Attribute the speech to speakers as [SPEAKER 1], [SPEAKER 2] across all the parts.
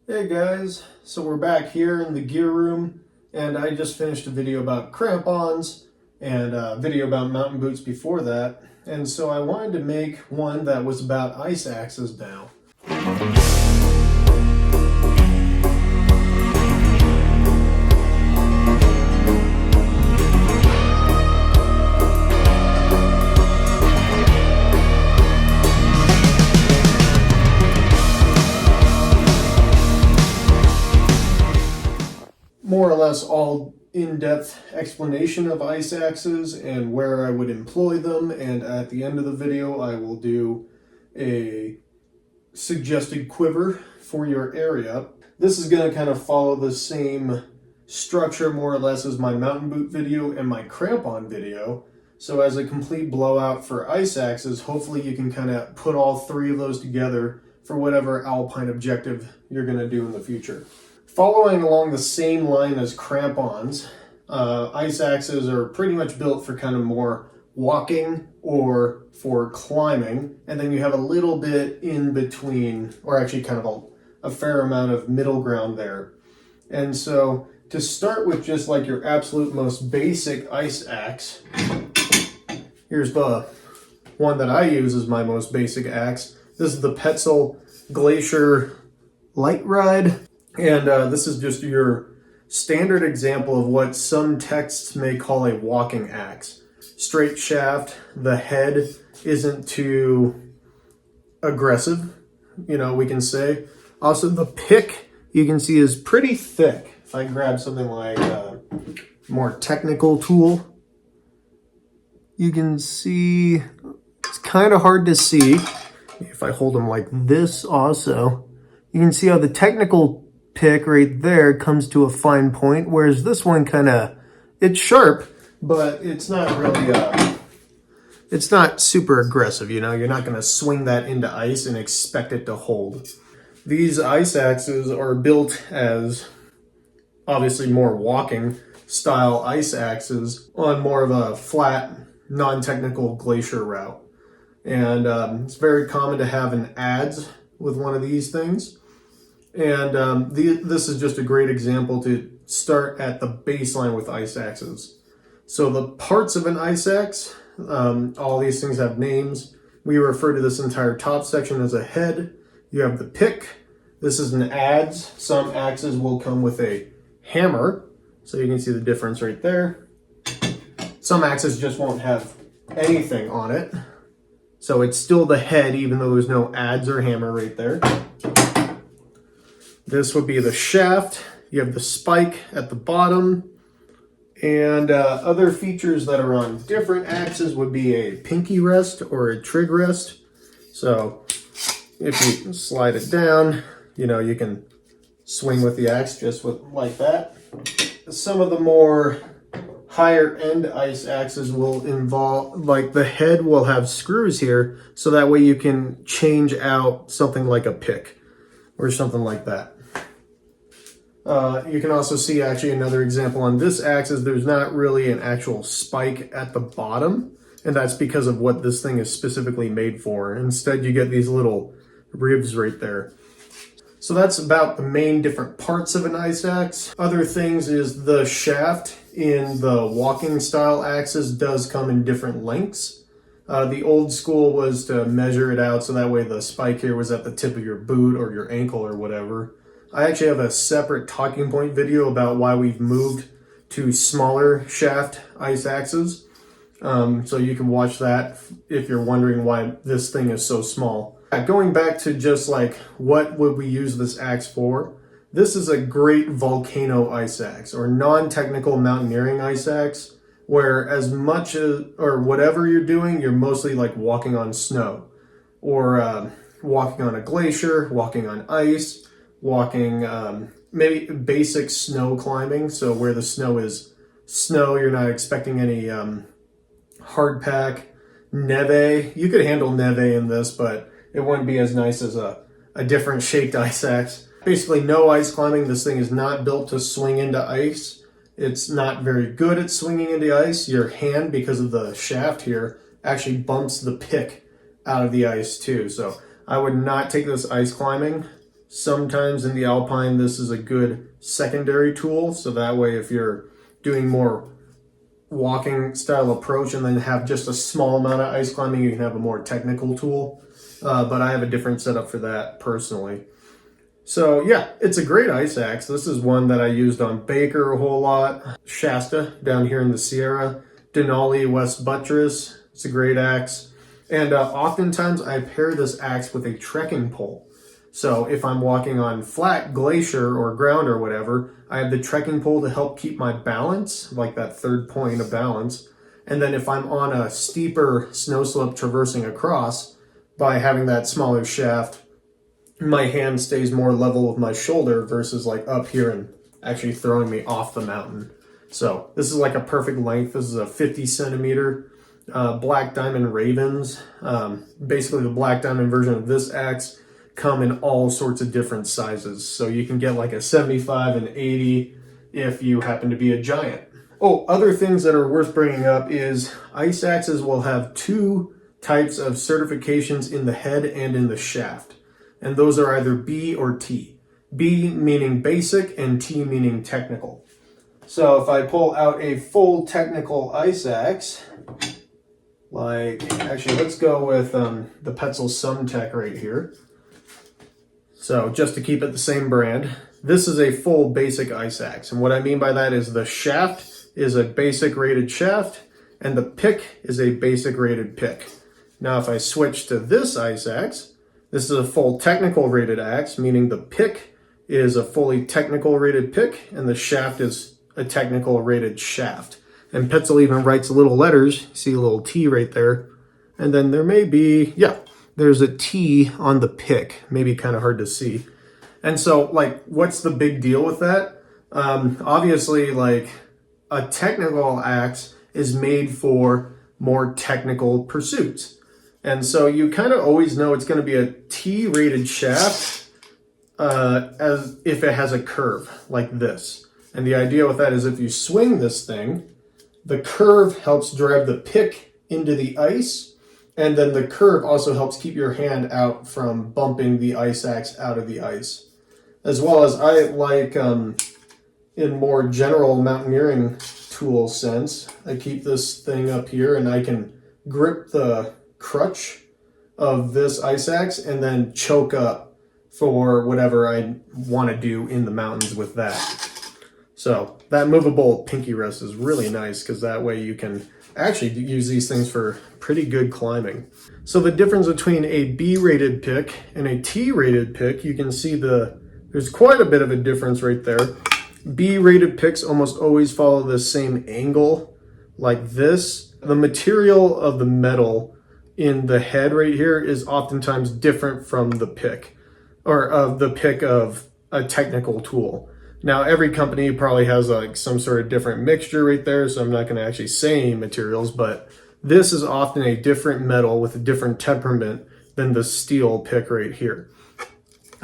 [SPEAKER 1] Hey guys, so we're back here in the gear room, and I just finished a video about crampons and a video about mountain boots before that, and so I wanted to make one that was about ice axes now. More or less all in-depth explanation of ice axes and where I would employ them, and at the end of the video I will do a suggested quiver for your area. This is going to kind of follow the same structure more or less as my mountain boot video and my crampon video. So as a complete blowout for ice axes, hopefully you can kind of put all three of those together for whatever alpine objective you're going to do in the future. Following along the same line as crampons, ice axes are pretty much built for kind of more walking or for climbing, and then you have a little bit in between, or actually kind of a fair amount of middle ground there. And so to start with just like your absolute most basic ice axe, here's the one that I use as my most basic axe. This is the Petzl Glacier Light Ride. And this is just your standard example of what some texts may call a walking axe. Straight shaft, the head isn't too aggressive, we can say. Also, the pick, you can see, is pretty thick. If I grab something like a more technical tool, you can see it's kind of hard to see. If I hold them like this also, you can see how the technical pick right there comes to a fine point, whereas this one it's sharp, but it's not really it's not super aggressive. You're not going to swing that into ice and expect it to hold. These ice axes are built as obviously more walking style ice axes on more of a flat, non-technical glacier route, and it's very common to have an adze with one of these things. And this is just a great example to start at the baseline with ice axes. So the parts of an ice axe, all these things have names. We refer to this entire top section as a head. You have the pick. This is an adze. Some axes will come with a hammer, so you can see the difference right there. Some axes just won't have anything on it. So it's still the head, even though there's no adze or hammer right there. This would be the shaft. You have the spike at the bottom. And other features that are on different axes would be a pinky rest or a trig rest. So if you slide it down, you can swing with the axe just like that. Some of the more higher end ice axes will involve, like the head will have screws here, so that way you can change out something like a pick or something like that. You can also see actually another example on this axe is there's not really an actual spike at the bottom, and that's because of what this thing is specifically made for. Instead, you get these little ribs right there. So that's about the main different parts of an ice axe. Other things is the shaft in the walking style axes does come in different lengths. The old school was to measure it out so that way the spike here was at the tip of your boot or your ankle or whatever. I actually have a separate talking point video about why we've moved to smaller shaft ice axes. So you can watch that if you're wondering why this thing is so small. Going back to just like what would we use this axe for, this is a great volcano ice axe or non-technical mountaineering ice axe, where as much as or whatever you're doing, you're mostly like walking on snow or walking on a glacier, walking on ice, walking maybe basic snow climbing. So where the snow is snow, you're not expecting any hard pack, neve. You could handle neve in this, but it wouldn't be as nice as a different shaped ice axe. Basically no ice climbing. This thing is not built to swing into ice. It's not very good at swinging into ice. Your hand, because of the shaft here, actually bumps the pick out of the ice too. So I would not take this ice climbing. Sometimes in the Alpine, this is a good secondary tool. So that way, if you're doing more walking style approach and then have just a small amount of ice climbing, you can have a more technical tool. But I have a different setup for that personally. So yeah, it's a great ice axe. This is one that I used on Baker a whole lot. Shasta down here in the Sierra. Denali West Buttress. It's a great axe. And oftentimes I pair this axe with a trekking pole. So if I'm walking on flat glacier or ground or whatever, I have the trekking pole to help keep my balance, like that third point of balance. And then if I'm on a steeper snow slope traversing across, by having that smaller shaft, my hand stays more level with my shoulder versus like up here and actually throwing me off the mountain. So this is like a perfect length. This is a 50 centimeter Black Diamond Ravens. Basically the Black Diamond version of this axe come in all sorts of different sizes. So you can get like a 75 and 80 if you happen to be a giant. Oh, other things that are worth bringing up is ice axes will have two types of certifications in the head and in the shaft. And those are either B or T. B meaning basic and T meaning technical. So if I pull out a full technical ice axe, actually let's go with the Petzl Sumtech right here. So just to keep it the same brand, this is a full basic ice axe. And what I mean by that is the shaft is a basic rated shaft and the pick is a basic rated pick. Now, if I switch to this ice axe, this is a full technical rated axe, meaning the pick is a fully technical rated pick and the shaft is a technical rated shaft. And Petzl even writes little letters. You see a little T right there. And then there may be, there's a T on the pick. Maybe kind of hard to see. And so, like, what's the big deal with that? Obviously, like, a technical axe is made for more technical pursuits. And so you kind of always know it's going to be a T-rated shaft as if it has a curve like this. And the idea with that is if you swing this thing, the curve helps drive the pick into the ice, and then the curve also helps keep your hand out from bumping the ice axe out of the ice. As well as I like, in more general mountaineering tool sense, I keep this thing up here and I can grip the crutch of this ice axe and then choke up for whatever I want to do in the mountains with that. So that movable pinky rest is really nice because that way you can actually use these things for pretty good climbing. So the difference between a B-rated pick and a T-rated pick, you can see there's quite a bit of a difference right there. B-rated picks almost always follow the same angle like this. The material of the metal in the head right here is oftentimes different from the pick, or of the pick of a technical tool. Now, every company probably has like some sort of different mixture right there, so I'm not going to actually say any materials, but this is often a different metal with a different temperament than the steel pick right here.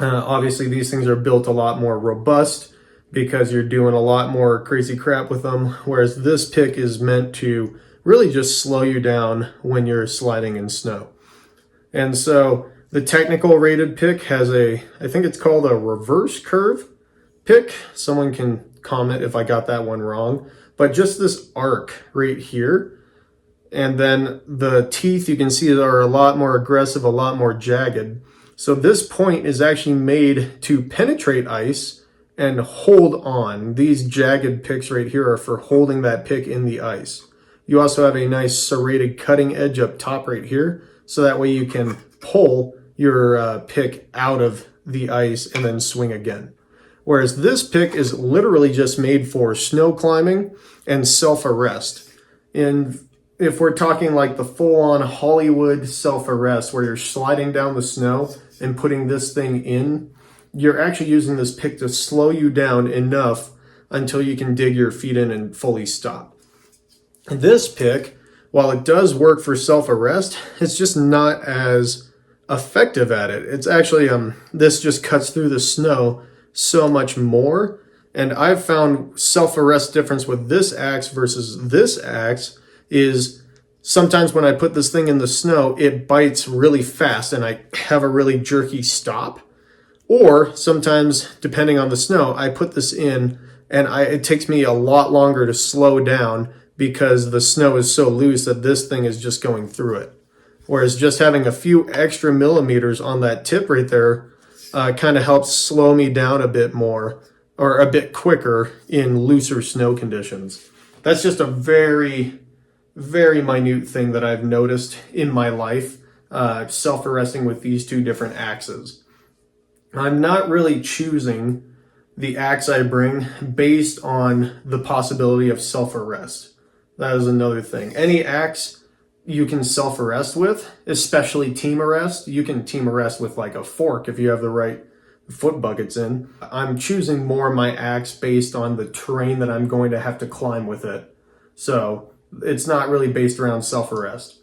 [SPEAKER 1] Obviously, these things are built a lot more robust because you're doing a lot more crazy crap with them, whereas this pick is meant to really just slow you down when you're sliding in snow. And so the technical rated pick has I think it's called a reverse curve pick. Someone can comment if I got that one wrong, but just this arc right here. And then the teeth you can see are a lot more aggressive, a lot more jagged. So this point is actually made to penetrate ice and hold on. These jagged picks right here are for holding that pick in the ice. You also have a nice serrated cutting edge up top right here, so that way you can pull your pick out of the ice and then swing again. Whereas this pick is literally just made for snow climbing and self-arrest. And if we're talking like the full-on Hollywood self-arrest where you're sliding down the snow and putting this thing in, you're actually using this pick to slow you down enough until you can dig your feet in and fully stop. This pick, while it does work for self-arrest, it's just not as effective at it. It's actually, this just cuts through the snow so much more. And I've found self-arrest difference with this axe versus this axe is sometimes when I put this thing in the snow, it bites really fast and I have a really jerky stop. Or sometimes, depending on the snow, I put this in and it takes me a lot longer to slow down because the snow is so loose that this thing is just going through it. Whereas just having a few extra millimeters on that tip right there kind of helps slow me down a bit more or a bit quicker in looser snow conditions. That's just a very, very minute thing that I've noticed in my life, self-arresting with these two different axes. I'm not really choosing the axe I bring based on the possibility of self-arrest. That is another thing. Any axe you can self-arrest with, especially team arrest. You can team arrest with like a fork if you have the right foot buckets in. I'm choosing more my axe based on the terrain that I'm going to have to climb with it. So it's not really based around self-arrest.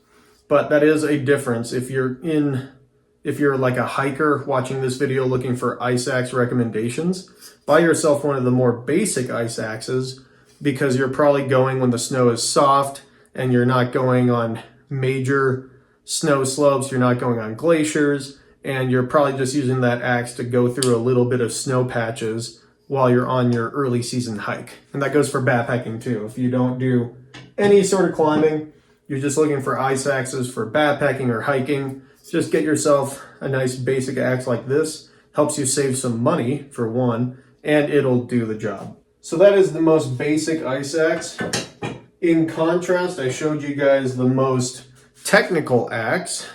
[SPEAKER 1] But that is a difference if you're like a hiker watching this video looking for ice axe recommendations. Buy yourself one of the more basic ice axes because you're probably going when the snow is soft and you're not going on major snow slopes, you're not going on glaciers, and you're probably just using that axe to go through a little bit of snow patches while you're on your early season hike. And that goes for backpacking too. If you don't do any sort of climbing, you're just looking for ice axes for backpacking or hiking, just get yourself a nice basic axe like this. Helps you save some money for one, and it'll do the job. So that is the most basic ice axe. In contrast, I showed you guys the most technical axe,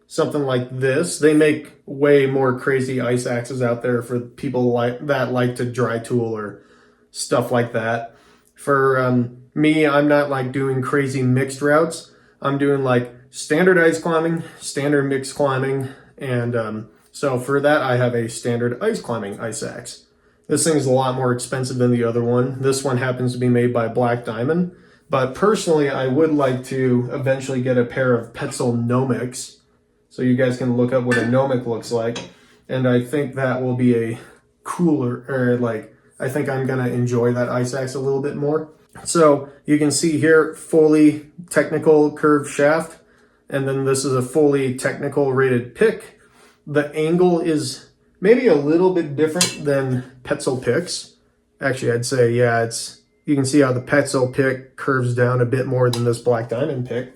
[SPEAKER 1] something like this. They make way more crazy ice axes out there for people like to dry tool or stuff like that. For me, I'm not like doing crazy mixed routes. I'm doing like standard ice climbing, standard mixed climbing, and so for that I have a standard ice climbing ice axe. This thing's a lot more expensive than the other one. This one happens to be made by Black Diamond, but personally I would like to eventually get a pair of Petzl Nomics, so you guys can look up what a Nomic looks like, and I think that will be a cooler, or like, I think I'm gonna enjoy that ice axe a little bit more. So you can see here, fully technical curved shaft, and then this is a fully technical rated pick. The angle is maybe a little bit different than Petzl picks. Actually, I'd say, yeah, you can see how the Petzl pick curves down a bit more than this Black Diamond pick.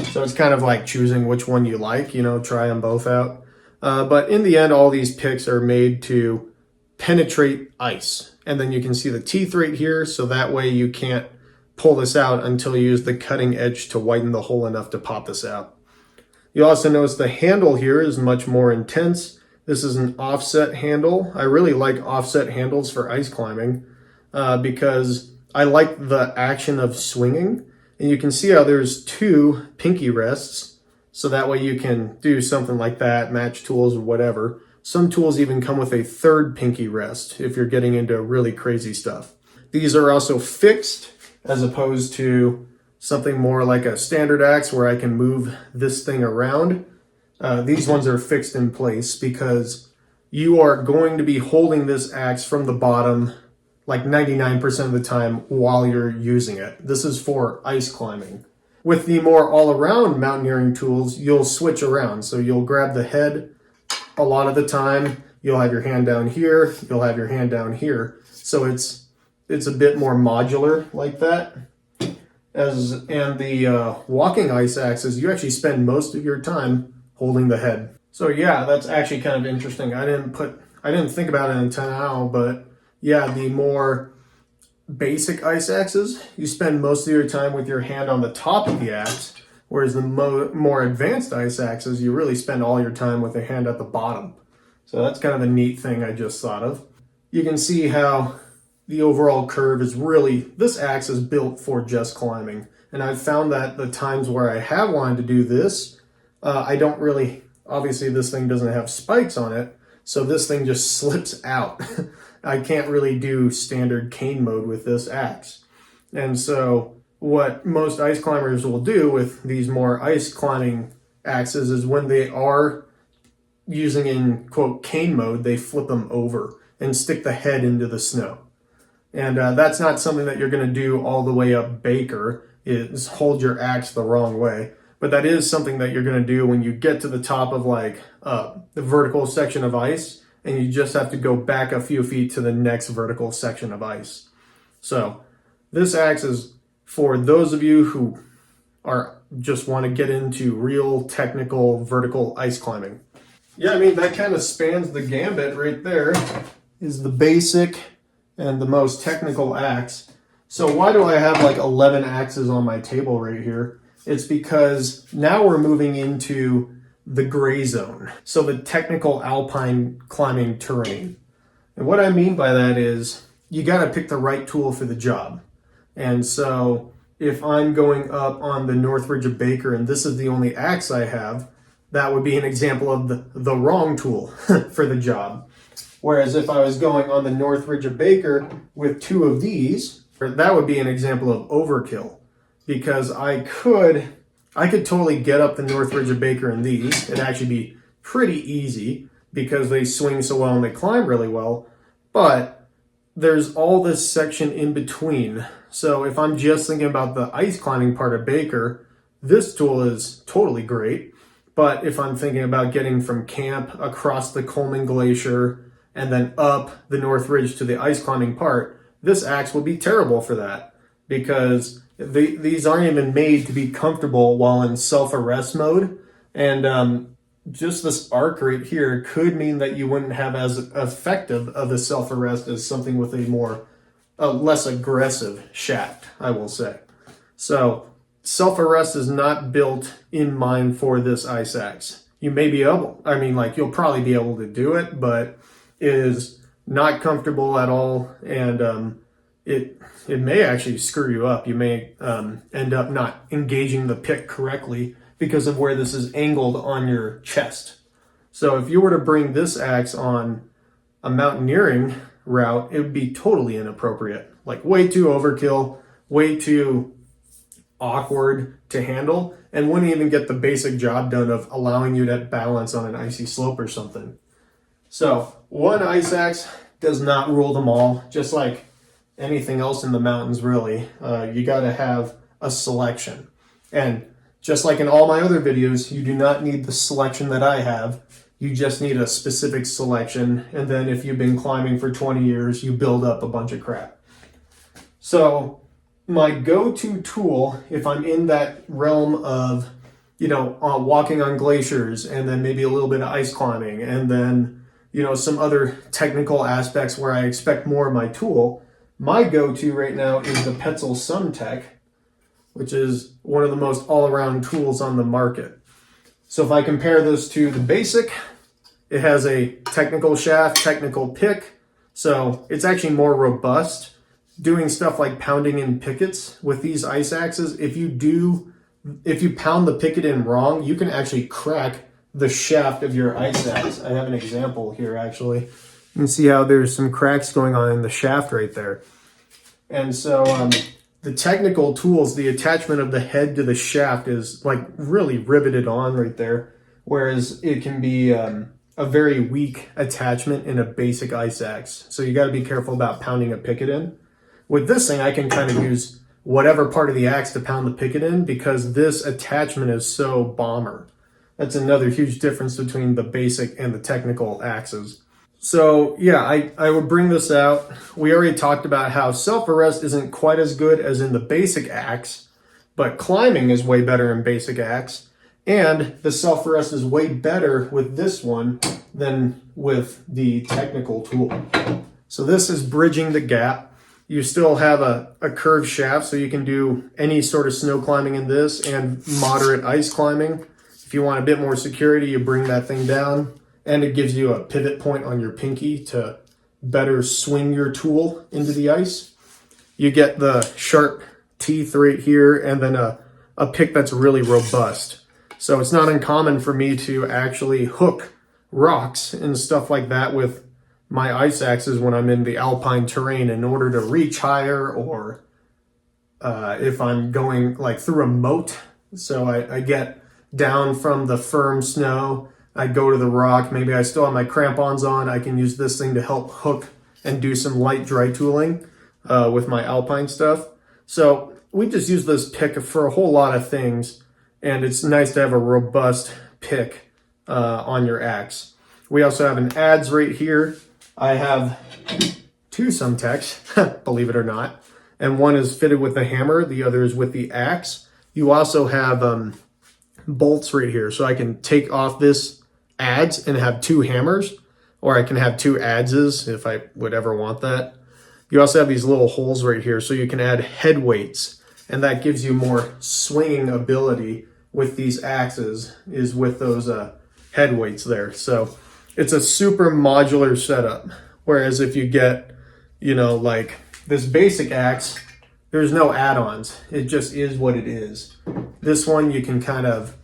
[SPEAKER 1] So it's kind of like choosing which one you like, try them both out. But in the end, all these picks are made to penetrate ice. And then you can see the teeth right here, so that way you can't pull this out until you use the cutting edge to widen the hole enough to pop this out. You also notice the handle here is much more intense. This is an offset handle. I really like offset handles for ice climbing because I like the action of swinging. And you can see how there's two pinky rests, so that way you can do something like that, match tools or whatever. Some tools even come with a third pinky rest if you're getting into really crazy stuff. These are also fixed as opposed to something more like a standard axe where I can move this thing around. These ones are fixed in place because you are going to be holding this axe from the bottom like 99% of the time while you're using it. This is for ice climbing. With the more all-around mountaineering tools, you'll switch around. So you'll grab the head a lot of the time. You'll have your hand down here. You'll have your hand down here. So it's a bit more modular like that. And the walking ice axes, you actually spend most of your time holding the head. So yeah, that's actually kind of interesting. I didn't think about it until now, but yeah, the more basic ice axes, you spend most of your time with your hand on the top of the axe, whereas the more advanced ice axes, you really spend all your time with the hand at the bottom. So that's kind of a neat thing I just thought of. You can see how the overall curve is really, this axe is built for just climbing. And I've found that the times where I have wanted to do this, I don't really, obviously this thing doesn't have spikes on it, so this thing just slips out. I can't really do standard cane mode with this axe. And so what most ice climbers will do with these more ice climbing axes is when they are using in quote cane mode, they flip them over and stick the head into the snow. And that's not something that you're going to do all the way up Baker, is hold your axe the wrong way. But that is something that you're going to do when you get to the top of like the vertical section of ice and you just have to go back a few feet to the next vertical section of ice. So this axe is for those of you who are just want to get into real technical vertical ice climbing. Yeah, I mean, that kind of spans the gambit right there, is the basic and the most technical axe. So why do I have like 11 axes on my table right here? It's because now we're moving into the gray zone. So the technical alpine climbing terrain. And what I mean by that is you got to pick the right tool for the job. And so if I'm going up on the North Ridge of Baker and this is the only axe I have, that would be an example of the wrong tool for the job. Whereas if I was going on the North Ridge of Baker with two of these, that would be an example of overkill, because I could totally get up the North Ridge of Baker in these. It'd actually be pretty easy because they swing so well and they climb really well, but there's all this section in between. So if I'm just thinking about the ice climbing part of Baker, this tool is totally great. But if I'm thinking about getting from camp across the Coleman Glacier and then up the North Ridge to the ice climbing part, this axe would be terrible for that, because these aren't even made to be comfortable while in self-arrest mode. And just this arc right here could mean that you wouldn't have as effective of a self-arrest as something with a less aggressive shaft, I will say. So self-arrest is not built in mind for this ice axe. You may be able, you'll probably be able to do it, but it is not comfortable at all, and it may actually screw you up. You may end up not engaging the pick correctly because of where this is angled on your chest. So if you were to bring this axe on a mountaineering route, it would be totally inappropriate. Like way too overkill, way too awkward to handle, and wouldn't even get the basic job done of allowing you to balance on an icy slope or something. So one ice axe does not rule them all, just like anything else in the mountains, really. You got to have a selection. And just like in all my other videos, you do not need the selection that I have. You just need a specific selection. And then if you've been climbing for 20 years, you build up a bunch of crap. So my go-to tool, if I'm in that realm of, walking on glaciers and then maybe a little bit of ice climbing and then, some other technical aspects where I expect more of my tool, my go-to right now is the Petzl SunTech, which is one of the most all-around tools on the market. So if I compare this to the basic, it has a technical shaft, technical pick, so it's actually more robust. Doing stuff like pounding in pickets with these ice axes, if you pound the picket in wrong, you can actually crack the shaft of your ice axe. I have an example here, actually. You can see how there's some cracks going on in the shaft right there. And so the technical tools, the attachment of the head to the shaft is like really riveted on right there, whereas it can be a very weak attachment in a basic ice axe. So you got to be careful about pounding a picket in. With this thing, I can kind of use whatever part of the axe to pound the picket in because this attachment is so bomber. That's another huge difference between the basic and the technical axes. So yeah, I would bring this out. We already talked about how self-arrest isn't quite as good as in the basic axe, but climbing is way better in basic axe. And the self-arrest is way better with this one than with the technical tool. So this is bridging the gap. You still have a curved shaft, so you can do any sort of snow climbing in this and moderate ice climbing. If you want a bit more security, you bring that thing down, and it gives you a pivot point on your pinky to better swing your tool into the ice. You get the sharp teeth right here, and then a pick that's really robust. So it's not uncommon for me to actually hook rocks and stuff like that with my ice axes when I'm in the alpine terrain in order to reach higher, or if I'm going like through a moat. So I get down from the firm snow, I go to the rock, maybe I still have my crampons on, I can use this thing to help hook and do some light dry tooling with my alpine stuff. So we just use this pick for a whole lot of things, and it's nice to have a robust pick on your axe. We also have an adze right here. I have two Sumtex, believe it or not. And one is fitted with the hammer, the other is with the axe. You also have bolts right here. So I can take off this adze and have two hammers, or I can have two adzes if I would ever want that. You also have these little holes right here, so you can add head weights, and that gives you more swinging ability with these axes, is with those head weights there. So it's a super modular setup. Whereas if you get, you know, like this basic axe, there's no add-ons. It just is what it is. This one, you can kind of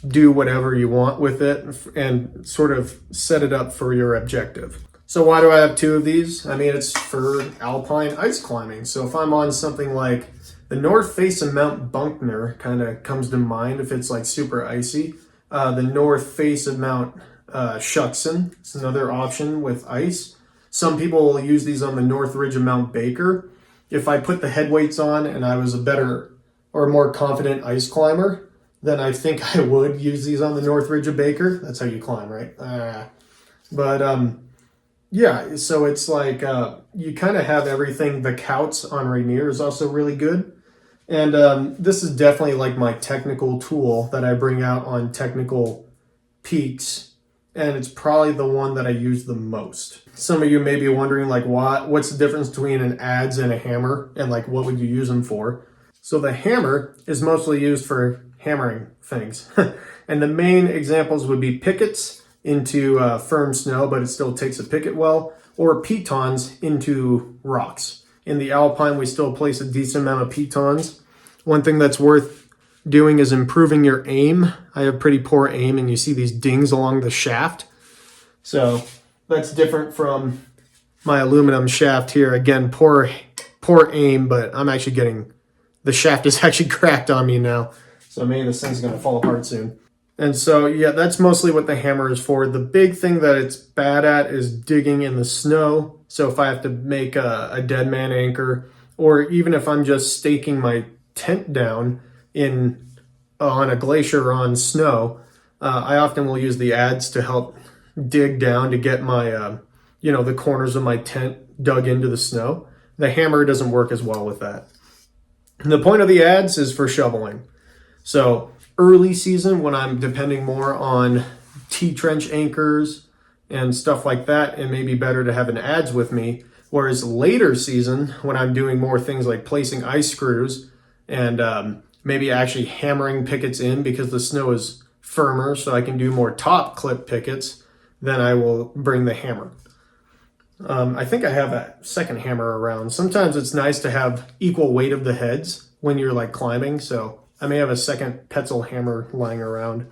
[SPEAKER 1] do whatever you want with it and sort of set it up for your objective. So why do I have two of these? I mean, it's for alpine ice climbing. So if I'm on something like the north face of Mount Bunkner, kind of comes to mind if it's like super icy. The north face of Mount Shuxon, it's another option with ice. Some people will use these on the north ridge of Mount Baker. If I put the head weights on and I was a better or more confident ice climber, then I think I would use these on the north ridge of Baker. That's how you climb, right? Yeah, so it's like you kind of have everything. The Couts on Rainier is also really good. And this is definitely like my technical tool that I bring out on technical peaks. And it's probably the one that I use the most. Some of you may be wondering, like, what's the difference between an adze and a hammer? And like, what would you use them for? So the hammer is mostly used for hammering things. And the main examples would be pickets into firm snow, but it still takes a picket well, or pitons into rocks. In the alpine, we still place a decent amount of pitons. One thing that's worth doing is improving your aim. I have pretty poor aim, and you see these dings along the shaft. So that's different from my aluminum shaft here. Again, poor aim, but I'm actually getting, the shaft is actually cracked on me now. So maybe this thing's gonna fall apart soon. And so, yeah, that's mostly what the hammer is for. The big thing that it's bad at is digging in the snow. So if I have to make a dead man anchor, or even if I'm just staking my tent down on a glacier or on snow, I often will use the adze to help dig down to get my, the corners of my tent dug into the snow. The hammer doesn't work as well with that. And the point of the adze is for shoveling. So early season, when I'm depending more on T-trench anchors and stuff like that, it may be better to have an adze with me. Whereas later season, when I'm doing more things like placing ice screws and maybe actually hammering pickets in because the snow is firmer, so I can do more top clip pickets, then I will bring the hammer. I think I have a second hammer around. Sometimes it's nice to have equal weight of the heads when you're like climbing, so I may have a second Petzl hammer lying around.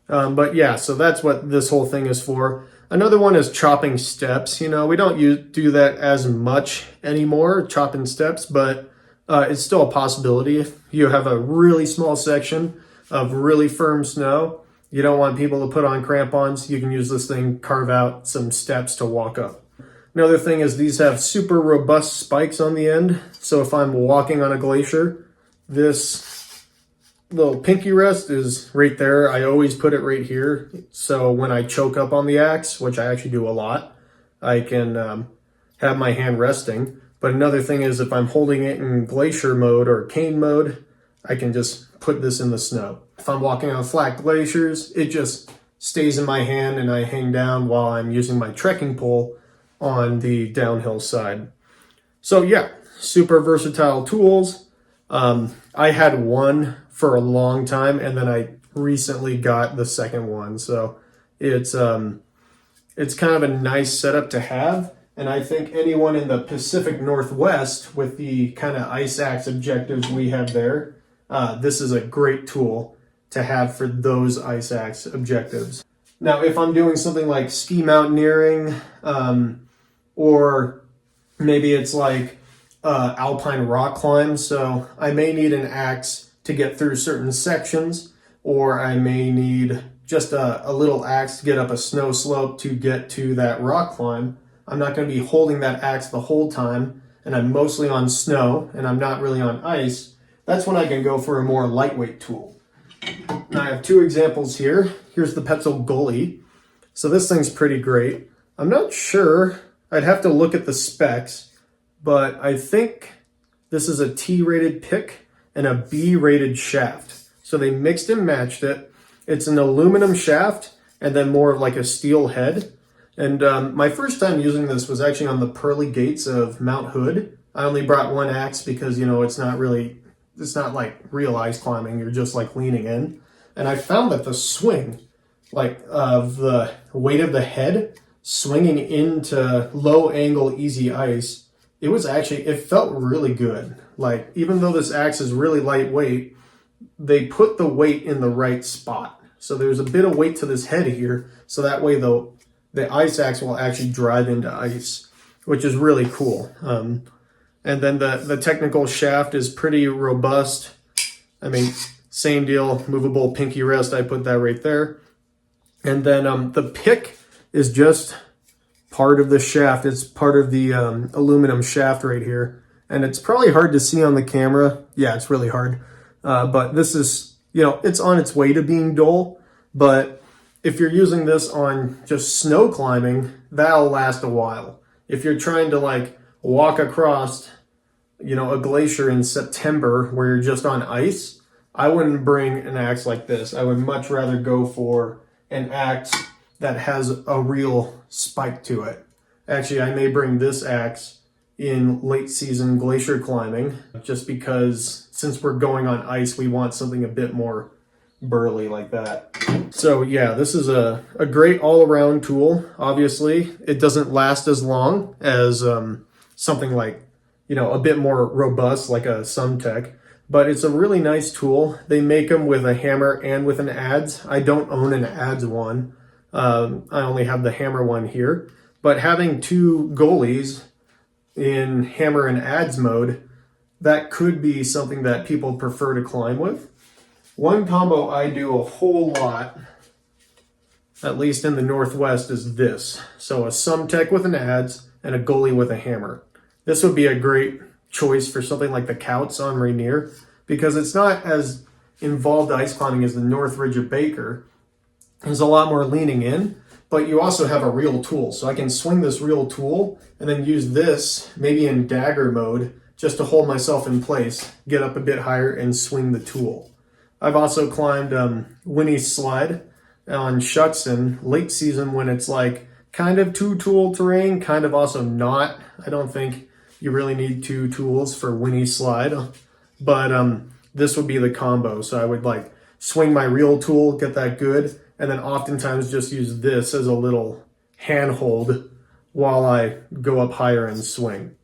[SPEAKER 1] But yeah, so that's what this whole thing is for. Another one is chopping steps. You know, we don't do that as much anymore, chopping steps, but it's still a possibility. If you have a really small section of really firm snow, you don't want people to put on crampons, you can use this thing, carve out some steps to walk up. Another thing is these have super robust spikes on the end. So if I'm walking on a glacier, this little pinky rest is right there. I always put it right here. So when I choke up on the axe, which I actually do a lot, I can have my hand resting. But another thing is if I'm holding it in glacier mode or cane mode, I can just put this in the snow. If I'm walking on flat glaciers, it just stays in my hand and I hang down while I'm using my trekking pole on the downhill side. So yeah, super versatile tools. I had one for a long time, and then I recently got the second one. So it's kind of a nice setup to have. And I think anyone in the Pacific Northwest with the kind of ice axe objectives we have there, this is a great tool to have for those ice axe objectives. Now, if I'm doing something like ski mountaineering, or maybe it's like alpine rock climb, so I may need an axe to get through certain sections, or I may need just a little axe to get up a snow slope to get to that rock climb. I'm not going to be holding that axe the whole time, and I'm mostly on snow, and I'm not really on ice. That's when I can go for a more lightweight tool. Now I have two examples here. Here's the Petzl Gully. So this thing's pretty great. I'm not sure. I'd have to look at the specs, but I think this is a T-rated pick and a B-rated shaft. So they mixed and matched it. It's an aluminum shaft and then more of like a steel head. And my first time using this was actually on the pearly gates of Mount Hood. I only brought one axe because, you know, it's not like real ice climbing. You're just like leaning in. And I found that the swing, like of the weight of the head swinging into low angle easy ice, it felt really good. Like, even though this axe is really lightweight, they put the weight in the right spot. So there's a bit of weight to this head here. So that way the ice axe will actually drive into ice, which is really cool. And then the technical shaft is pretty robust. I mean, same deal, movable pinky rest. I put that right there. And then the pick is just part of the shaft. It's part of the aluminum shaft right here. And it's probably hard to see on the camera. Yeah, it's really hard. But this is, you know, it's on its way to being dull. But if you're using this on just snow climbing, that'll last a while. If you're trying to like walk across, you know, a glacier in September where you're just on ice, I wouldn't bring an axe like this. I would much rather go for an axe that has a real spike to it. Actually, I may bring this axe in late season glacier climbing just because since we're going on ice, we want something a bit more burly like that. So yeah, this is a great all-around tool. Obviously, it doesn't last as long as something like, you know, a bit more robust like a Sumtech, but it's a really nice tool. They make them with a hammer and with an adze. I don't own an adze one. I only have the hammer one here, but having two goalies in hammer and adze mode, that could be something that people prefer to climb with. One combo I do a whole lot, at least in the Northwest, is this. So a Sumtech with an adze and a goalie with a hammer. This would be a great choice for something like the Couts on Rainier because it's not as involved ice climbing as the North Ridge of Baker. There's a lot more leaning in, but you also have a real tool. So I can swing this real tool and then use this maybe in dagger mode just to hold myself in place, get up a bit higher and swing the tool. I've also climbed Winnie Slide on Schutzen late season when it's like kind of two-tool terrain, kind of also not. I don't think you really need two tools for Winnie Slide, but this would be the combo. So I would like swing my real tool, get that good, and then oftentimes just use this as a little handhold while I go up higher and swing.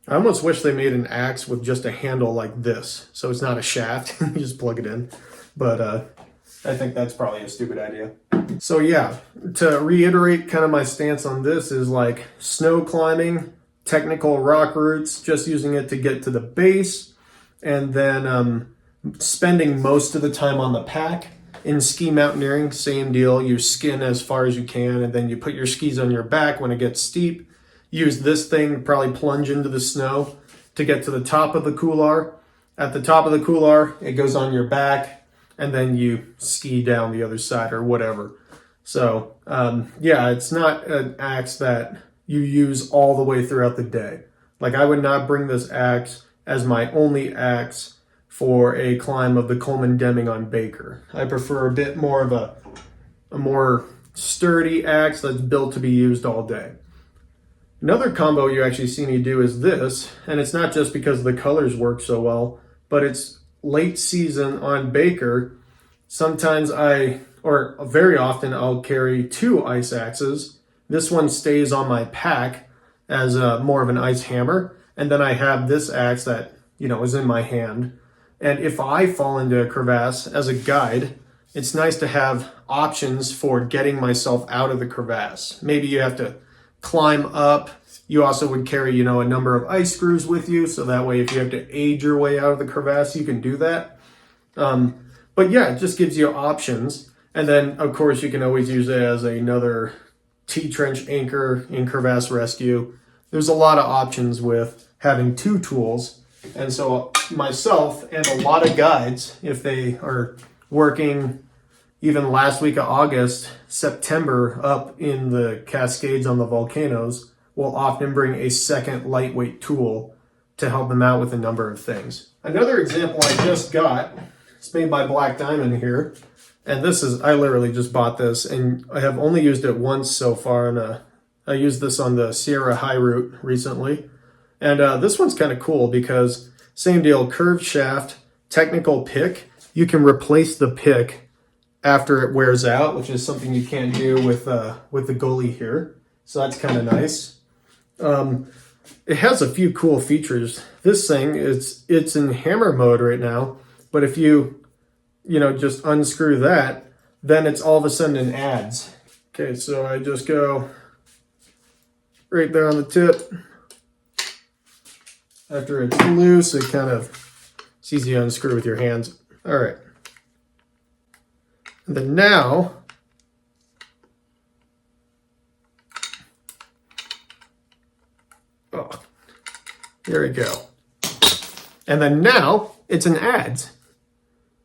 [SPEAKER 1] I almost wish they made an axe with just a handle like this, so it's not a shaft. You just plug it in. But I think that's probably a stupid idea. So yeah, to reiterate kind of my stance on this is like snow climbing, technical rock routes, just using it to get to the base, and then spending most of the time on the pack. In ski mountaineering, same deal. You skin as far as you can, and then you put your skis on your back when it gets steep. Use this thing, probably plunge into the snow to get to the top of the couloir. At the top of the couloir, it goes on your back, and then you ski down the other side or whatever. So yeah, it's not an axe that you use all the way throughout the day. Like I would not bring this axe as my only axe for a climb of the Coleman Deming on Baker. I prefer a bit more of a more sturdy axe that's built to be used all day. Another combo you actually see me do is this, and it's not just because the colors work so well, but it's late season on Baker. Sometimes or very often I'll carry two ice axes. This one stays on my pack as more of an ice hammer, and then I have this axe that, you know, is in my hand. And if I fall into a crevasse as a guide, it's nice to have options for getting myself out of the crevasse. Maybe you have to climb up. You also would carry, you know, a number of ice screws with you. So that way, if you have to aid your way out of the crevasse, you can do that. But yeah, it just gives you options. And then, of course, you can always use it as another T-trench anchor in crevasse rescue. There's a lot of options with having two tools. And so myself and a lot of guides, if they are working, even last week of August, September, up in the Cascades on the volcanoes, will often bring a second lightweight tool to help them out with a number of things. Another example I just got, it's made by Black Diamond here, and this is, I literally just bought this, and I have only used it once so far, and I used this on the Sierra High Route recently. And this one's kind of cool because same deal, curved shaft, technical pick. You can replace the pick after it wears out, which is something you can't do with the goalie here. So that's kind of nice. It has a few cool features. This thing, it's in hammer mode right now, but if you just unscrew that, then it's all of a sudden in adds. Okay, so I just go right there on the tip. After it's loose, it's easy to unscrew with your hands. All right. And then now, there we go. And then now it's an adds.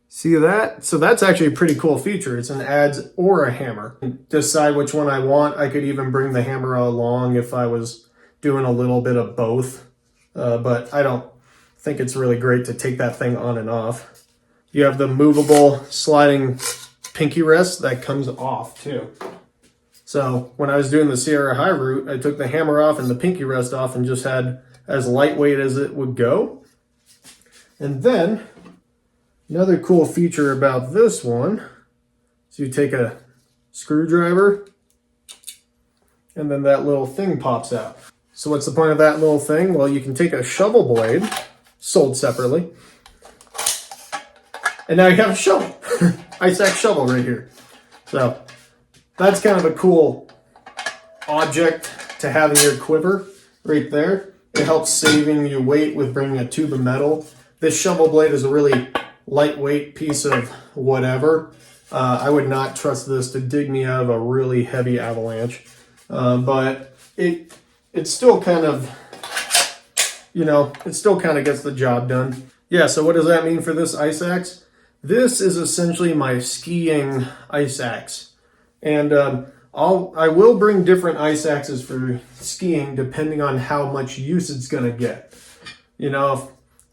[SPEAKER 1] See that? So that's actually a pretty cool feature. It's an adds or a hammer. Decide which one I want. I could even bring the hammer along if I was doing a little bit of both. But I don't think it's really great to take that thing on and off. You have the movable sliding pinky rest that comes off too. So when I was doing the Sierra High Route, I took the hammer off and the pinky rest off and just had as lightweight as it would go. And then another cool feature about this one is you take a screwdriver and then that little thing pops out. So what's the point of that little thing? Well, you can take a shovel blade, sold separately, and now you have a shovel. Ice axe shovel right here. So that's kind of a cool object to have in your quiver right there. It helps saving you weight with bringing a tube of metal. This shovel blade is a really lightweight piece of whatever. I would not trust this to dig me out of a really heavy avalanche, but it still kind of, it still kind of gets the job done. Yeah, so what does that mean for this ice axe? This is essentially my skiing ice axe. And I will bring different ice axes for skiing depending on how much use it's going to get. If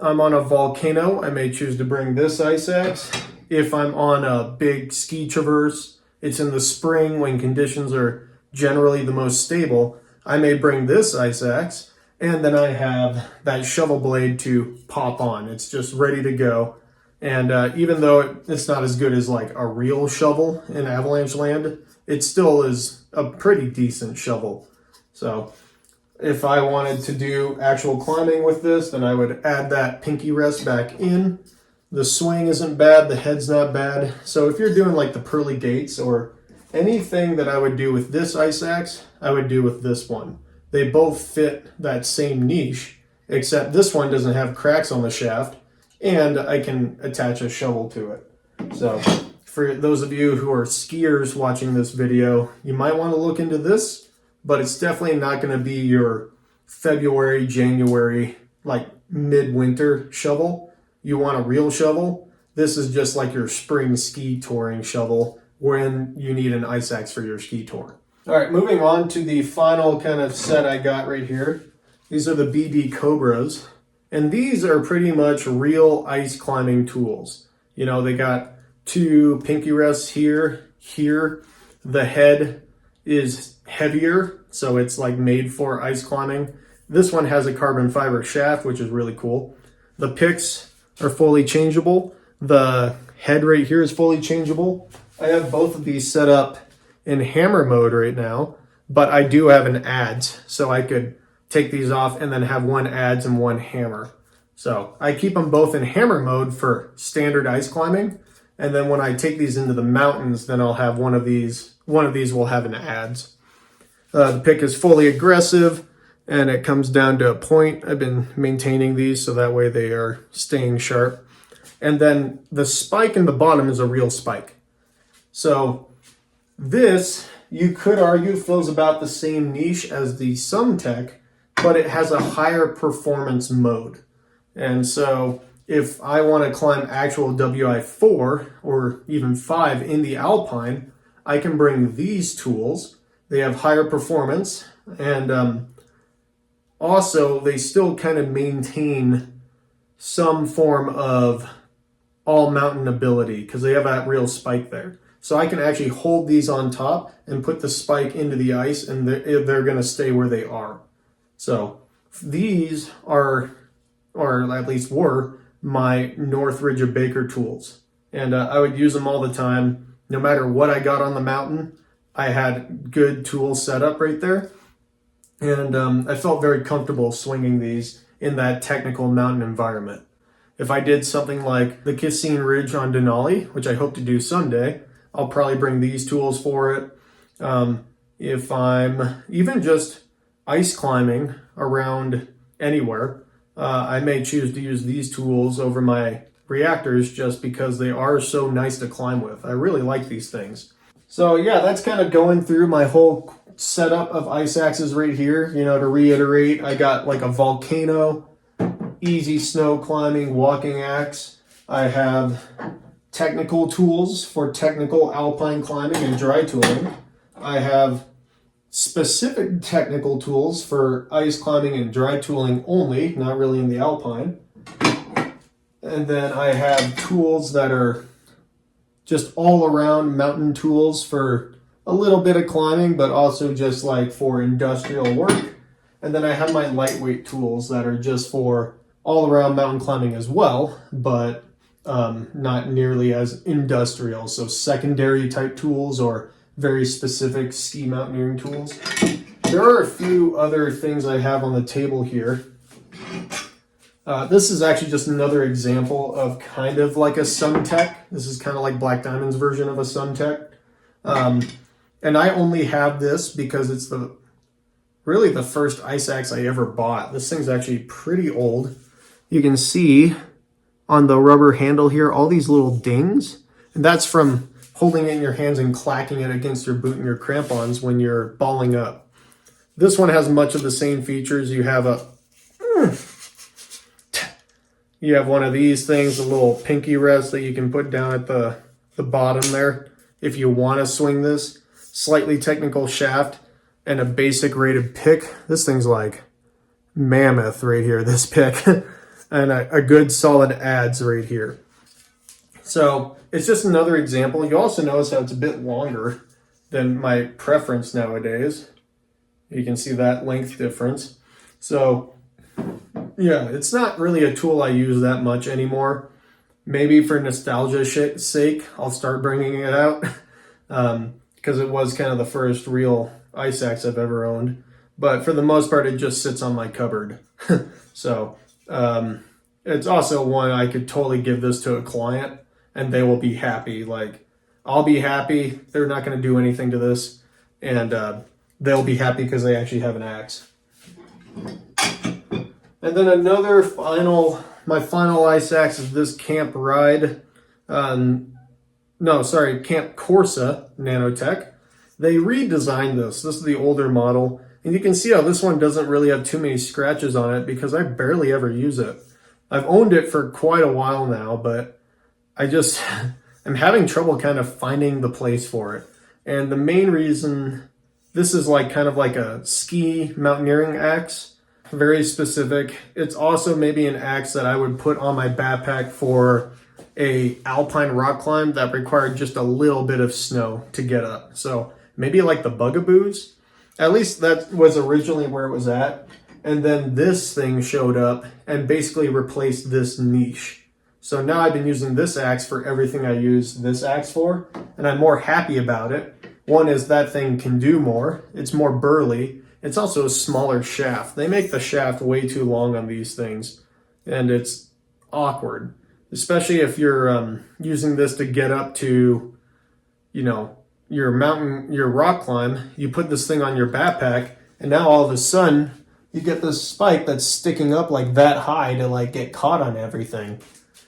[SPEAKER 1] I'm on a volcano, I may choose to bring this ice axe. If I'm on a big ski traverse, it's in the spring when conditions are generally the most stable, I may bring this ice axe, and then I have that shovel blade to pop on. It's just ready to go. And even though it's not as good as like a real shovel in avalanche land, it still is a pretty decent shovel. So if I wanted to do actual climbing with this, then I would add that pinky rest back in. The swing isn't bad, the head's not bad. So if you're doing like the pearly gates or anything that I would do with this ice axe, I would do with this one. They both fit that same niche, except this one doesn't have cracks on the shaft, and I can attach a shovel to it. So for those of you who are skiers watching this video, you might want to look into this, but it's definitely not going to be your February, January, like midwinter shovel. You want a real shovel. This is just like your spring ski touring shovel when you need an ice axe for your ski tour. All right, moving on to the final kind of set I got right here. These are the BD Cobras, and these are pretty much real ice climbing tools. They got two pinky rests here. The head is heavier, so it's like made for ice climbing. This one has a carbon fiber shaft, which is really cool. The picks are fully changeable. The head right here is fully changeable. I have both of these set up in hammer mode right now, but I do have an adze, so I could take these off and then have one adze and one hammer. So I keep them both in hammer mode for standard ice climbing, and then when I take these into the mountains, then I'll have one of these will have an adze. The pick is fully aggressive, and it comes down to a point. I've been maintaining these so that way they are staying sharp. And then the spike in the bottom is a real spike. So this, you could argue, fills about the same niche as the Sumtech, but it has a higher performance mode. And so if I want to climb actual WI4 or even 5 in the Alpine, I can bring these tools. They have higher performance, and also they still kind of maintain some form of all mountain ability because they have that real spike there. So I can actually hold these on top and put the spike into the ice, and they're going to stay where they are. So these are, or at least were, my Northridge or Baker tools. And I would use them all the time. No matter what I got on the mountain, I had good tools set up right there. And I felt very comfortable swinging these in that technical mountain environment. If I did something like the Cassine Ridge on Denali, which I hope to do someday, I'll probably bring these tools for it. If I'm even just ice climbing around anywhere, I may choose to use these tools over my reactors just because they are so nice to climb with. I really like these things. So yeah, that's kind of going through my whole setup of ice axes right here. You know, to reiterate, I got like a volcano, easy snow climbing walking axe. I have technical tools for technical alpine climbing and dry tooling. I have specific technical tools for ice climbing and dry tooling only, not really in the alpine. And then I have tools that are just all around mountain tools for a little bit of climbing, but also just like for industrial work. And then I have my lightweight tools that are just for all around mountain climbing as well, but not nearly as industrial. So secondary type tools or very specific ski mountaineering tools. There are a few other things I have on the table here. This is actually just another example of kind of like a Suntech. This is kind of like Black Diamond's version of a Suntech. And I only have this because it's really the first ice axe I ever bought. This thing's actually pretty old. You can see on the rubber handle here all these little dings, and that's from holding it in your hands and clacking it against your boot and your crampons when you're balling up. This one has much of the same features. You have one of these things, a little pinky rest that you can put down at the bottom there if you want to swing this. Slightly technical shaft and a basic rated pick. This thing's like mammoth right here, this pick. And a good solid adze right here. So it's just another example. You also notice how it's a bit longer than my preference nowadays. You can see that length difference. So yeah, it's not really a tool I use that much anymore. Maybe for nostalgia's sake, I'll start bringing it out because it was kind of the first real ice axe I've ever owned. But for the most part, it just sits on my cupboard. So it's also one I could totally give this to a client and they will be happy. Like, I'll be happy. They're not going to do anything to this. And they'll be happy because they actually have an axe. And then my final ice axe is this Camp Ride. Camp Corsa Nanotech. They redesigned this. This is the older model. And you can see how this one doesn't really have too many scratches on it because I barely ever use it. I've owned it for quite a while now, but I'm having trouble kind of finding the place for it. And the main reason, this is like kind of like a ski mountaineering axe, very specific. It's also maybe an axe that I would put on my backpack for a alpine rock climb that required just a little bit of snow to get up. So maybe like the Bugaboos. At least that was originally where it was at. And then this thing showed up and basically replaced this niche. So now I've been using this axe for everything I use this axe for, and I'm more happy about it. One is that thing can do more. It's more burly. It's also a smaller shaft. They make the shaft way too long on these things, and it's awkward, especially if you're using this to get up to, your rock climb. You put this thing on your backpack, and now all of a sudden you get this spike that's sticking up like that high to like get caught on everything.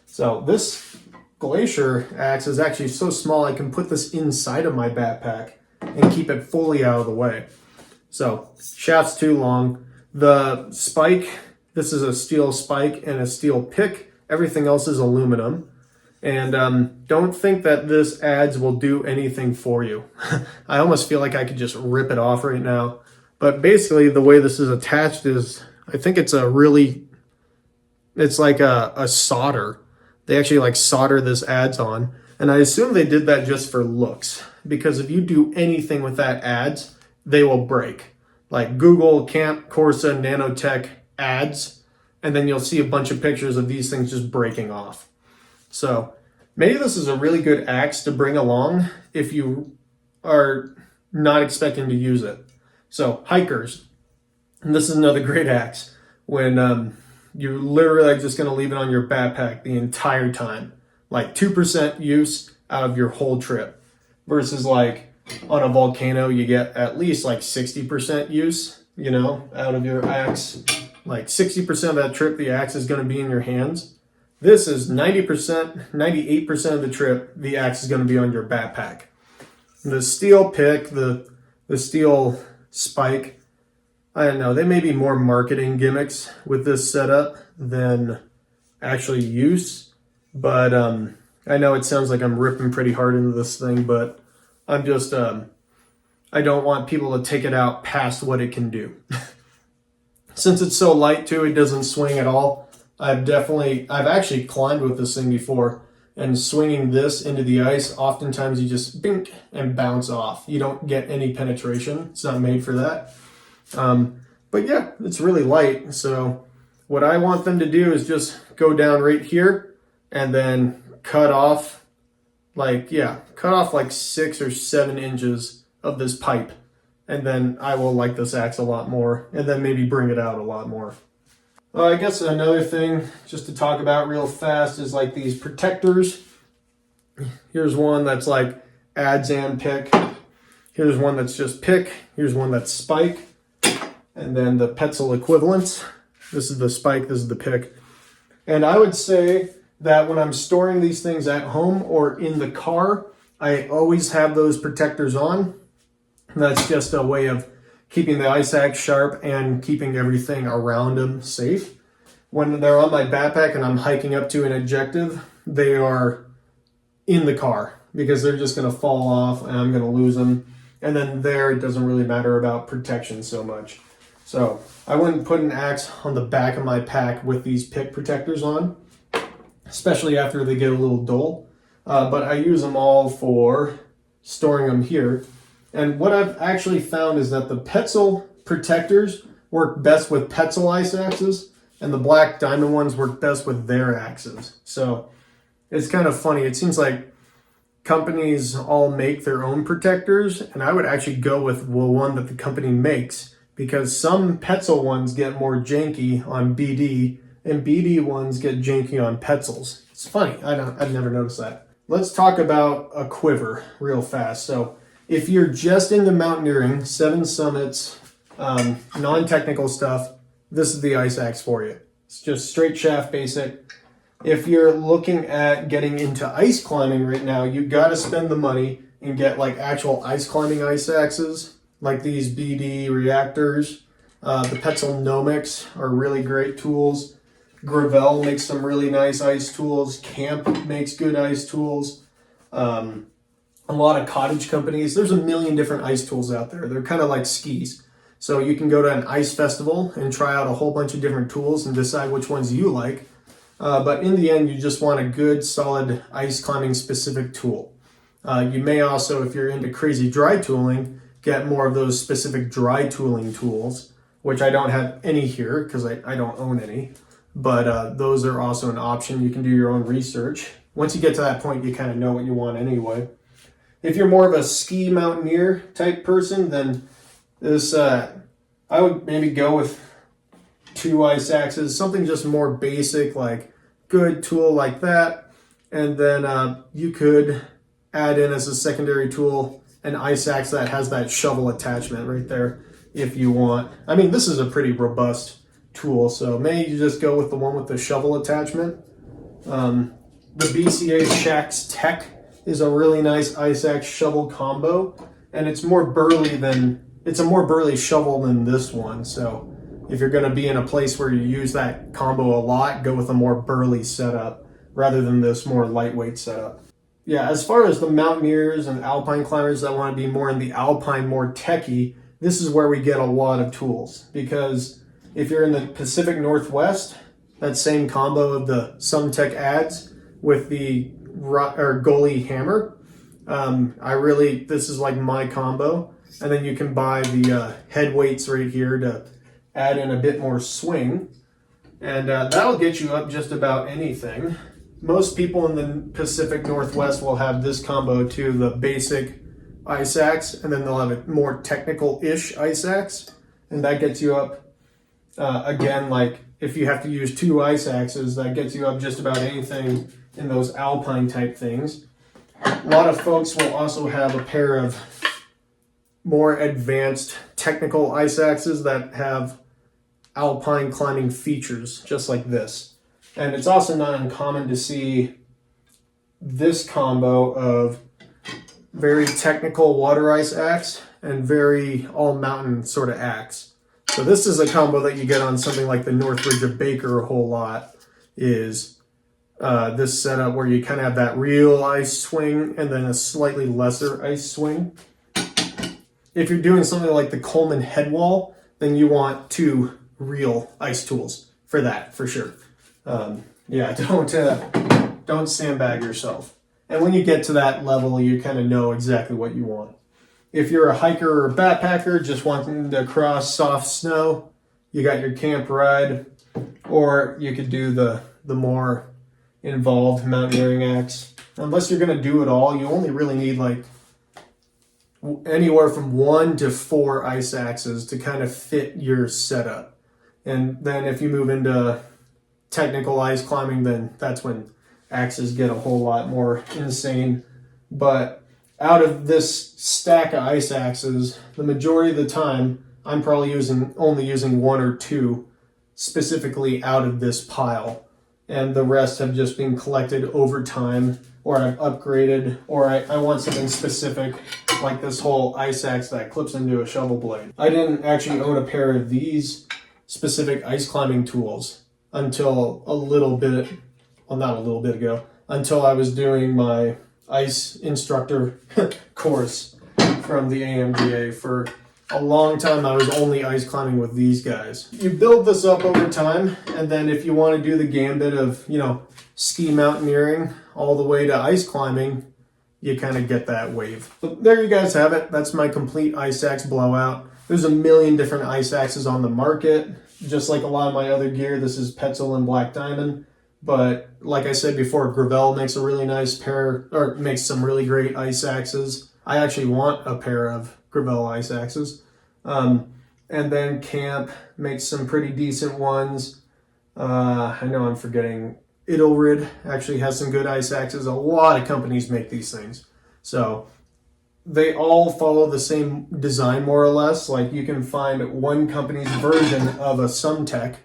[SPEAKER 1] So this Glacier axe is actually so small I can put this inside of my backpack and keep it fully out of the way. So shaft's too long. The spike, this is a steel spike and a steel pick Everything else is aluminum. And don't think that this adze will do anything for you. I almost feel like I could just rip it off right now. But basically the way this is attached is, I think it's like a solder. They actually like solder this adze on. And I assume they did that just for looks. Because if you do anything with that adze, they will break. Like Google Camp Corsa Nanotech adze, and then you'll see a bunch of pictures of these things just breaking off. So maybe this is a really good axe to bring along if you are not expecting to use it. So hikers, and this is another great axe when you're literally like just going to leave it on your backpack the entire time, like 2% use out of your whole trip, versus like on a volcano you get at least like 60% use, you know, out of your axe. Like 60% of that trip the axe is going to be in your hands. This is 90%, 98% of the trip the axe is going to be on your backpack. The steel pick, the steel spike, I don't know, they may be more marketing gimmicks with this setup than actually use, but I know it sounds like I'm ripping pretty hard into this thing, but I'm just, I don't want people to take it out past what it can do. Since it's so light too, it doesn't swing at all. I've actually climbed with this thing before, and swinging this into the ice, oftentimes you just bink and bounce off. You don't get any penetration. It's not made for that. But yeah, it's really light. So what I want them to do is just go down right here and then cut off like 6 or 7 inches of this pipe. And then I will like this axe a lot more, and then maybe bring it out a lot more. I guess another thing just to talk about real fast is like these protectors. Here's one that's like adze and pick. Here's one that's just pick. Here's one that's spike. And then the Petzl equivalents. This is the spike, this is the pick. And I would say that when I'm storing these things at home or in the car, I always have those protectors on. That's just a way of keeping the ice axe sharp and keeping everything around them safe. When they're on my backpack and I'm hiking up to an objective, they are in the car because they're just going to fall off and I'm going to lose them. And then there, it doesn't really matter about protection so much. So I wouldn't put an axe on the back of my pack with these pick protectors on, especially after they get a little dull. But I use them all for storing them here. And what I've actually found is that the Petzl protectors work best with Petzl ice axes, and the black diamond ones work best with their axes. So it's kind of funny. It seems like companies all make their own protectors, and I would actually go with the one that the company makes, because some Petzl ones get more janky on BD, and BD ones get janky on Petzls. It's funny. I've never noticed that. Let's talk about a quiver real fast. So if you're just into mountaineering, 7 summits, non-technical stuff, this is the ice axe for you. It's just straight shaft basic. If you're looking at getting into ice climbing right now, you got to spend the money and get like actual ice climbing ice axes, like these BD reactors. The Petzl Nomics are really great tools. Gravel makes some really nice ice tools. Camp makes good ice tools. A lot of cottage companies, there's a million different ice tools out there. They're kind of like skis. So you can go to an ice festival and try out a whole bunch of different tools and decide which ones you like. But in the end, you just want a good, solid ice climbing specific tool. You may also, if you're into crazy dry tooling, get more of those specific dry tooling tools, which I don't have any here because I don't own any. But those are also an option. You can do your own research. Once you get to that point, you kind of know what you want anyway. If you're more of a ski mountaineer type person, then this I would maybe go with 2 ice axes, something just more basic, like good tool like that. And then you could add in as a secondary tool an ice axe that has that shovel attachment right there if you want. I mean, this is a pretty robust tool, so maybe you just go with the one with the shovel attachment. The BCA Shax Tech is a really nice ice axe shovel combo, and it's a more burly shovel than this one. So if you're going to be in a place where you use that combo a lot, go with a more burly setup rather than this more lightweight setup. Yeah, as far as the mountaineers and alpine climbers that want to be more in the alpine, more techie, this is where we get a lot of tools. Because if you're in the Pacific Northwest, that same combo of the SumTech ads with the goalie hammer, this is like my combo. And then you can buy the head weights right here to add in a bit more swing. And that'll get you up just about anything. Most people in the Pacific Northwest will have this combo too, the basic ice axe, and then they'll have a more technical-ish ice axe. And that gets you up, again, like if you have to use 2 ice axes, that gets you up just about anything in those alpine type things. A lot of folks will also have a pair of more advanced technical ice axes that have alpine climbing features, just like this. And it's also not uncommon to see this combo of very technical water ice axe and very all mountain sort of axe. So this is a combo that you get on something like the Northridge of Baker a whole lot, is this setup where you kind of have that real ice swing and then a slightly lesser ice swing. If you're doing something like the Coleman head wall, then you want 2 real ice tools for that, for sure. Yeah, don't sandbag yourself. And when you get to that level, you kind of know exactly what you want. If you're a hiker or a backpacker just wanting to cross soft snow, you got your camp ride, or you could do the more involved mountaineering axe. Unless you're going to do it all, you only really need like anywhere from 1 to 4 ice axes to kind of fit your setup. And then if you move into technical ice climbing, then that's when axes get a whole lot more insane. But out of this stack of ice axes, the majority of the time, I'm probably only using 1 or 2 specifically out of this pile. And the rest have just been collected over time, or I've upgraded, or I want something specific, like this whole ice axe that clips into a shovel blade. I didn't actually own a pair of these specific ice climbing tools until not a little bit ago, until I was doing my ice instructor course from the AMGA. For a long time, I was only ice climbing with these guys. You build this up over time, and then if you want to do the gambit of, ski mountaineering all the way to ice climbing, you kind of get that wave. But there you guys have it. That's my complete ice axe blowout. There's a million different ice axes on the market. Just like a lot of my other gear, this is Petzl and Black Diamond. But like I said before, Gravel makes a really nice pair, or makes some really great ice axes. I actually want a pair of Gravel ice axes. And then Camp makes some pretty decent ones. I know I'm forgetting. Idelrid actually has some good ice axes. A lot of companies make these things. So they all follow the same design, more or less. Like you can find one company's version of a SumTech,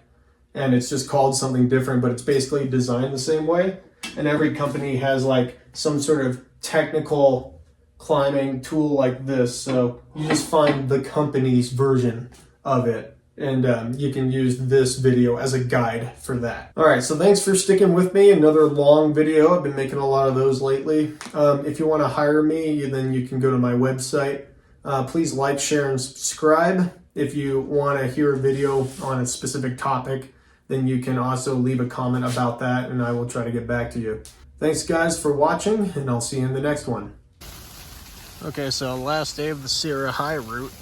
[SPEAKER 1] and it's just called something different, but it's basically designed the same way. And every company has like some sort of technical climbing tool like this. So you just find the company's version of it, and you can use this video as a guide for that. All right, so thanks for sticking with me. Another long video. I've been making a lot of those lately. If you want to hire me, then you can go to my website. Please like, share, and subscribe. If you want to hear a video on a specific topic, then you can also leave a comment about that, and I will try to get back to you. Thanks, guys, for watching, and I'll see you in the next one. Okay, so last day of the Sierra High route.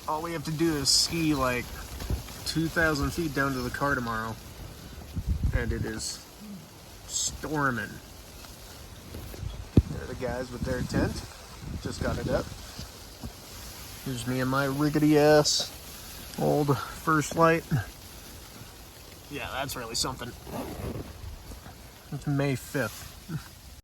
[SPEAKER 1] All we have to do is ski like 2,000 feet down to the car tomorrow, and it is storming. There are the guys with their tent. Just got it up. Here's me and my rickety ass old First Light. Yeah, that's really something. It's May 5th.